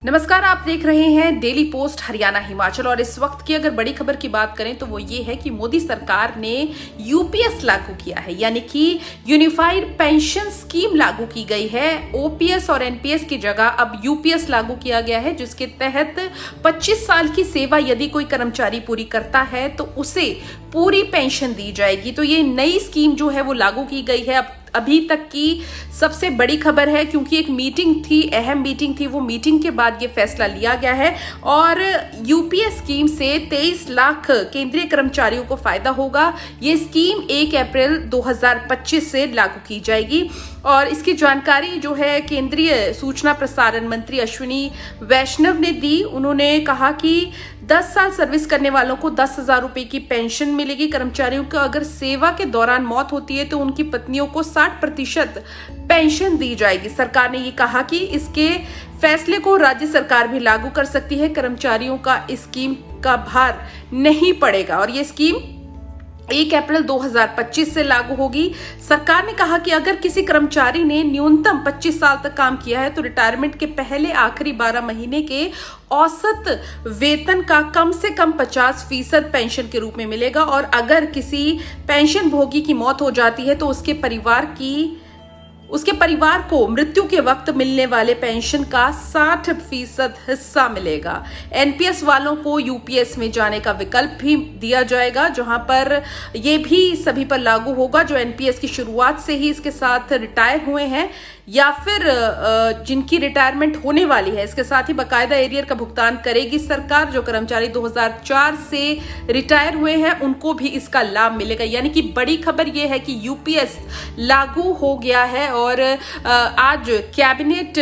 नमस्कार, आप देख रहे हैं डेली पोस्ट हरियाणा हिमाचल। और इस वक्त की अगर बड़ी खबर की बात करें तो वो ये है कि मोदी सरकार ने यूपीएस लागू किया है, यानी कि यूनिफाइड पेंशन स्कीम लागू की गई है। ओपीएस और एनपीएस की जगह अब यूपीएस लागू किया गया है, जिसके तहत 25 साल की सेवा यदि कोई कर्मचारी पूरी करता है तो उसे पूरी पेंशन दी जाएगी। तो ये नई स्कीम जो है वो लागू की गई है। अब अभी तक की सबसे बड़ी खबर है, क्योंकि एक मीटिंग थी, अहम मीटिंग थी, वो मीटिंग के बाद ये फैसला लिया गया है। और यूपीएस स्कीम से 23 लाख केंद्रीय कर्मचारियों को फायदा होगा। ये स्कीम 1 अप्रैल 2025 से लागू की जाएगी। और इसकी जानकारी जो है केंद्रीय सूचना प्रसारण मंत्री अश्विनी वैष्णव ने दी। उन्होंने कहा कि 10 साल सर्विस करने वालों को 10,000 रुपए की पेंशन मिलेगी। कर्मचारियों को अगर सेवा के दौरान मौत होती है तो उनकी पत्नियों को 60% पेंशन दी जाएगी। सरकार ने ये कहा कि इसके फैसले को राज्य सरकार भी लागू कर सकती है। कर्मचारियों का इस स्कीम का भार नहीं पड़ेगा और ये स्कीम 1 अप्रैल 2025 से लागू होगी। सरकार ने कहा कि अगर किसी कर्मचारी ने न्यूनतम 25 साल तक काम किया है तो रिटायरमेंट के पहले आखिरी 12 महीने के औसत वेतन का कम से कम 50% पेंशन के रूप में मिलेगा। और अगर किसी पेंशन भोगी की मौत हो जाती है तो उसके परिवार को मृत्यु के वक्त मिलने वाले पेंशन का 60% हिस्सा मिलेगा। एनपीएस वालों को यूपीएस में जाने का विकल्प भी दिया जाएगा, जहां पर ये भी सभी पर लागू होगा जो एनपीएस की शुरुआत से ही इसके साथ रिटायर हुए हैं या फिर जिनकी रिटायरमेंट होने वाली है। इसके साथ ही बकायदा एरियर का भुगतान करेगी सरकार। जो कर्मचारी 2004 से रिटायर हुए हैं उनको भी इसका लाभ मिलेगा। यानी कि बड़ी खबर यह है कि यूपीएस लागू हो गया है। और आज कैबिनेट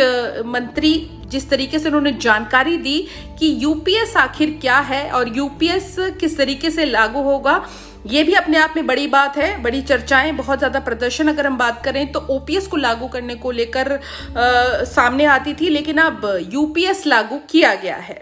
मंत्री जिस तरीके से उन्होंने जानकारी दी कि यूपीएस आखिर क्या है और यूपीएस किस तरीके से लागू होगा, ये भी अपने आप में बड़ी बात है। बड़ी चर्चाएं, बहुत ज्यादा प्रदर्शन अगर हम बात करें तो ओपीएस को लागू करने को लेकर सामने आती थी, लेकिन अब यूपीएस लागू किया गया है।